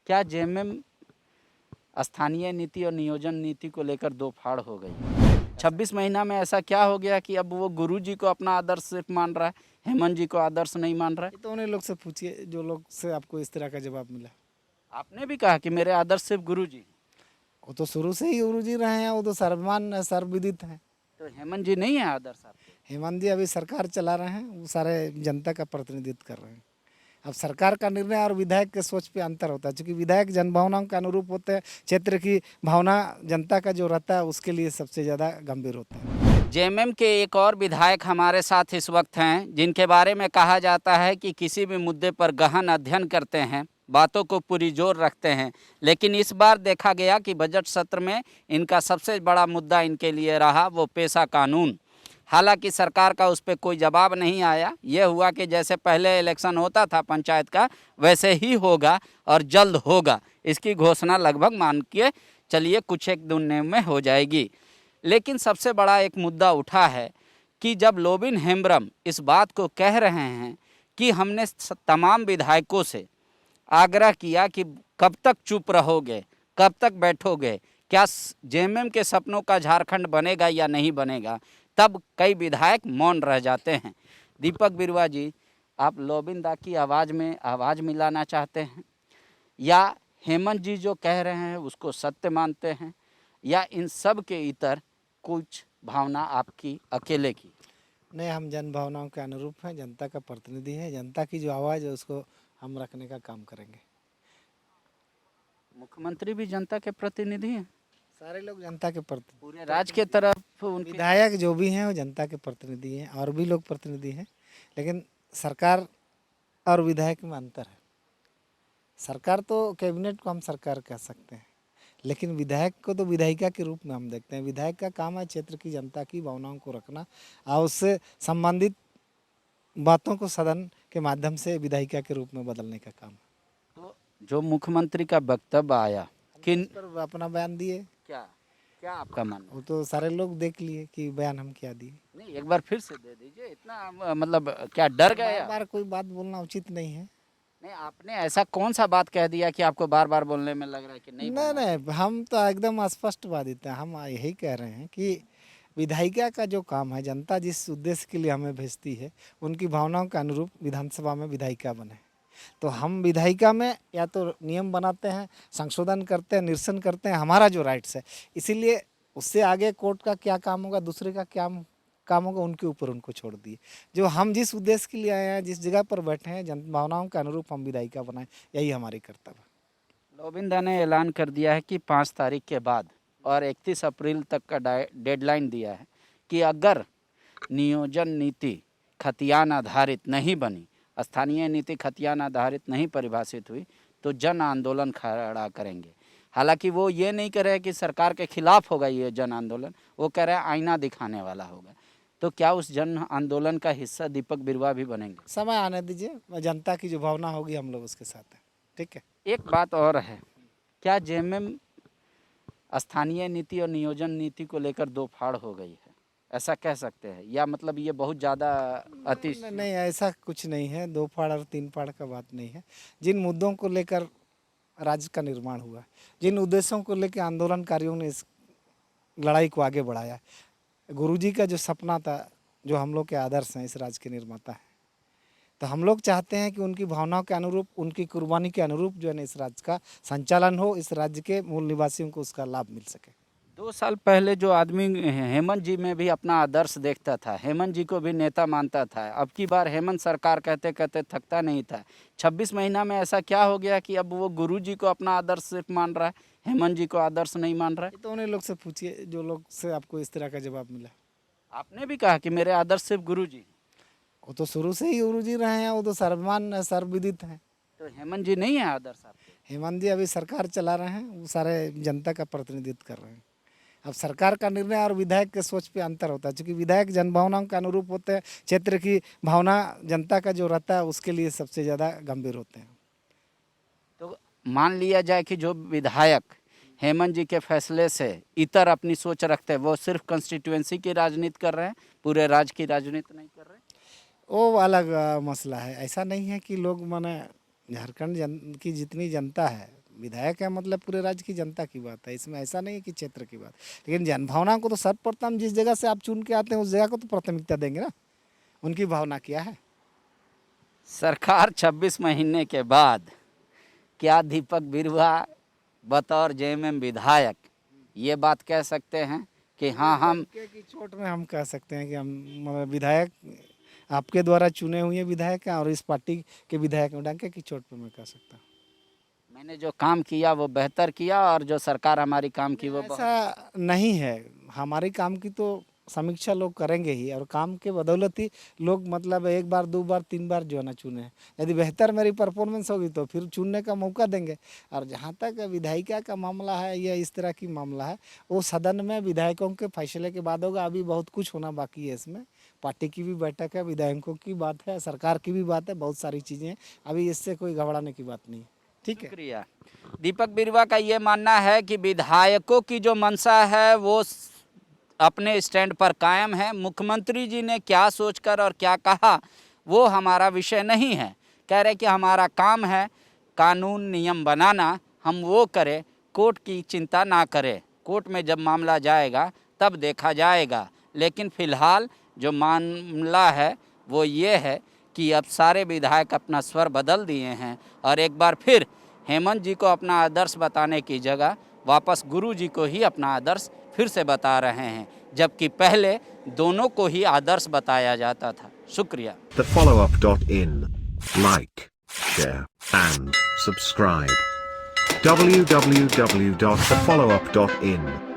क्या जेएमएम स्थानीय नीति और नियोजन नीति को लेकर दो फाड़ हो गई? 26 महीना में ऐसा क्या हो गया कि अब वो गुरुजी को अपना आदर्श सिर्फ मान रहा है, हेमंत जी को आदर्श नहीं मान रहा है? ये तो उन्हें लोग से पूछिए जो लोग से आपको इस तरह का जवाब मिला। आपने भी कहा कि मेरे आदर्श सिर्फ गुरुजी, वो तो शुरू से ही गुरु जी रहे हैं, वो तो सर्वमान सर्वविदित हैं। तो हेमंत जी नहीं है आदर्श आपके? हेमंत जी अभी सरकार चला रहे हैं, वो सारे जनता का प्रतिनिधित्व कर रहे हैं। अब सरकार का निर्णय और विधायक के सोच पे अंतर होता है, क्योंकि विधायक जनभावनाओं के अनुरूप होते हैं। क्षेत्र की भावना जनता का जो रहता है उसके लिए सबसे ज़्यादा गंभीर होता है। जेएमएम के एक और विधायक हमारे साथ इस वक्त हैं, जिनके बारे में कहा जाता है कि किसी भी मुद्दे पर गहन अध्ययन करते हैं, बातों को पूरी जोर रखते हैं। लेकिन इस बार देखा गया कि बजट सत्र में इनका सबसे बड़ा मुद्दा इनके लिए रहा वो पेशा कानून। हालांकि सरकार का उस पर कोई जवाब नहीं आया। ये हुआ कि जैसे पहले इलेक्शन होता था पंचायत का, वैसे ही होगा और जल्द होगा। इसकी घोषणा लगभग मान के चलिए कुछ एक दिन में हो जाएगी। लेकिन सबसे बड़ा एक मुद्दा उठा है कि जब लोबिन हेम्ब्रम इस बात को कह रहे हैं कि हमने तमाम विधायकों से आग्रह किया कि कब तक चुप रहोगे, कब तक बैठोगे, क्या जेएमएम के सपनों का झारखंड बनेगा या नहीं बनेगा, तब कई विधायक मौन रह जाते हैं। दीपक बिरुआ जी, आप लोबिन दा की आवाज़ में आवाज़ मिलाना चाहते हैं या हेमंत जी जो कह रहे हैं उसको सत्य मानते हैं, या इन सब के इतर कुछ भावना आपकी अकेले की? नहीं, हम जन भावनाओं के अनुरूप हैं, जनता का प्रतिनिधि है। जनता की जो आवाज़ है उसको हम रखने का काम करेंगे। मुख्यमंत्री भी जनता के प्रतिनिधि हैं, सारे लोग जनता के प्रतिनिधि, पूरे राज्य के तरफ उनके विधायक जो भी हैं वो जनता के प्रतिनिधि हैं और भी लोग प्रतिनिधि हैं। लेकिन सरकार और विधायक में अंतर है। सरकार तो कैबिनेट को हम सरकार कह सकते हैं, लेकिन विधायक को तो विधायिका के रूप में हम देखते हैं। विधायक का काम है क्षेत्र की जनता की भावनाओं को रखना और उससे संबंधित बातों को सदन के माध्यम से विधायिका के रूप में बदलने का काम है। तो जो मुख्यमंत्री का वक्तव्य आया कि इस पर अपना बयान दिए, क्या क्या आपका मानना वो तो सारे लोग देख लिए कि बयान हम क्या दिए। है? नहीं, एक बार फिर से दे दीजिए। इतना मतलब क्या डर गए आप? बार कोई बात बोलना उचित नहीं है। नहीं, आपने ऐसा कौन सा बात कह दिया कि आपको बार बार बोलने में लग रहा है कि नहीं नहीं बोलना? नहीं, हम तो एकदम स्पष्ट बात देते हैं। हम यही कह रहे हैं कि विधायिका का जो काम है, जनता जिस उद्देश्य के लिए हमें भेजती है उनकी भावनाओं के अनुरूप विधानसभा में विधायिका बने। तो हम विधायिका में या तो नियम बनाते हैं, संशोधन करते हैं, निरसन करते हैं, हमारा जो राइट्स है। इसीलिए उससे आगे कोर्ट का क्या काम होगा, दूसरे का क्या काम होगा, उनके ऊपर उनको छोड़ दिए। जो हम जिस उद्देश्य के लिए आए हैं, जिस जगह पर बैठे हैं, जन भावनाओं के अनुरूप हम विधायिका बनाएं, यही हमारी कर्तव्य है। लोबिंदा ने ऐलान कर दिया है कि 5 तारीख के बाद और 31 अप्रैल तक का डेडलाइन दिया है कि अगर नियोजन नीति खतियान आधारित नहीं बनी, स्थानीय नीति खतियान आधारित नहीं परिभाषित हुई, तो जन आंदोलन खड़ा करेंगे। हालांकि वो ये नहीं कह रहे कि सरकार के खिलाफ होगा ये जन आंदोलन, वो कह रहे हैं आईना दिखाने वाला होगा। तो क्या उस जन आंदोलन का हिस्सा दीपक बिरुआ भी बनेंगे? समय आने दीजिए, जनता की जो भावना होगी हम लोग उसके साथ हैं। ठीक है। एक बात और है, क्या जेएमएम स्थानीय नीति और नियोजन नीति को लेकर दो फाड़ हो गई है, ऐसा कह सकते हैं, या मतलब ये बहुत ज़्यादा अति? नहीं, ऐसा कुछ नहीं है। 2 फाड़ और 3 फाड़ का बात नहीं है। जिन मुद्दों को लेकर राज्य का निर्माण हुआ, जिन उद्देश्यों को लेकर आंदोलनकारियों ने इस लड़ाई को आगे बढ़ाया, गुरुजी का जो सपना था, जो हम लोग के आदर्श हैं, इस राज्य के निर्माता हैं, तो हम लोग चाहते हैं कि उनकी भावनाओं के अनुरूप, उनकी कुर्बानी के अनुरूप जो है ना इस राज्य का संचालन हो, इस राज्य के मूल निवासियों को उसका लाभ मिल सके। 2 साल पहले जो आदमी हेमंत जी में भी अपना आदर्श देखता था, हेमंत जी को भी नेता मानता था, अब की बार हेमंत सरकार कहते कहते थकता नहीं था। 26 महीना में ऐसा क्या हो गया कि अब वो गुरुजी को अपना आदर्श सिर्फ मान रहा है, हेमंत जी को आदर्श नहीं मान रहा है? ये तो उन्हें लोग से पूछिए जो लोग से आपको इस तरह का जवाब मिला। आपने भी कहा कि मेरे आदर्श सिर्फ गुरुजी, वो तो शुरू से ही गुरुजी रहे हैं, वो तो सर्वमान सर्वविदित हैं। तो हेमंत जी नहीं है आदर्श आपके? हेमंत जी अभी सरकार चला रहे हैं, वो सारे जनता का प्रतिनिधित्व कर रहे हैं। अब सरकार का निर्णय और विधायक के सोच पे अंतर होता है, क्योंकि विधायक जनभावनाओं के अनुरूप होते हैं। क्षेत्र की भावना जनता का जो रहता है उसके लिए सबसे ज़्यादा गंभीर होते हैं। तो मान लिया जाए कि जो विधायक हेमंत जी के फैसले से इतर अपनी सोच रखते हैं, वो सिर्फ कंस्टिट्यूएंसी की राजनीति कर रहे हैं, पूरे राज्य की राजनीति नहीं कर रहे? वो अलग मसला है। ऐसा नहीं है कि लोग माने झारखंड की जितनी जनता है, विधायक है मतलब पूरे राज्य की जनता की बात है, इसमें ऐसा नहीं है कि क्षेत्र की बात। लेकिन जनभावना को तो सर्वप्रथम जिस जगह से आप चुन के आते हैं उस जगह को तो प्राथमिकता देंगे ना, उनकी भावना क्या है। सरकार 26 महीने के बाद क्या दीपक बिरुआ बतौर जेएमएम विधायक ये बात कह सकते हैं कि हाँ हम की चोट में हम कह सकते हैं कि हम विधायक आपके द्वारा चुने हुए विधायक हैं और इस पार्टी के विधायक हैं, डंके की चोट पे मैं कह सकता हूँ। मैंने जो काम किया वो बेहतर किया और जो सरकार हमारी काम की वो ऐसा नहीं है, हमारी काम की तो समीक्षा लोग करेंगे ही और काम के बदौलत ही लोग मतलब एक बार 2 बार 3 बार जो है ना चुने हैं। यदि बेहतर मेरी परफॉर्मेंस होगी तो फिर चुनने का मौका देंगे। और जहाँ तक विधायिका का मामला है या इस तरह की मामला है वो सदन में विधायकों के फैसले के बाद होगा। अभी बहुत कुछ होना बाकी है, इसमें पार्टी की भी बैठक है, विधायकों की बात है, सरकार की भी बात है, बहुत सारी चीज़ें हैं। अभी इससे कोई घबराने की बात नहीं है। ठीक है, शुक्रिया। दीपक बिरुआ का ये मानना है कि विधायकों की जो मंशा है वो अपने स्टैंड पर कायम है। मुख्यमंत्री जी ने क्या सोचकर और क्या कहा वो हमारा विषय नहीं है। कह रहे कि हमारा काम है कानून नियम बनाना, हम वो करें, कोर्ट की चिंता ना करें। कोर्ट में जब मामला जाएगा तब देखा जाएगा। लेकिन फ़िलहाल जो मामला है वो ये है कि अब सारे विधायक अपना स्वर बदल दिए हैं और एक बार फिर हेमंत जी को अपना आदर्श बताने की जगह वापस गुरु जी को ही अपना आदर्श फिर से बता रहे हैं, जबकि पहले दोनों को ही आदर्श बताया जाता था। शुक्रिया। TheFollowUp.in. Like, share, and subscribe. www.thefollowup.in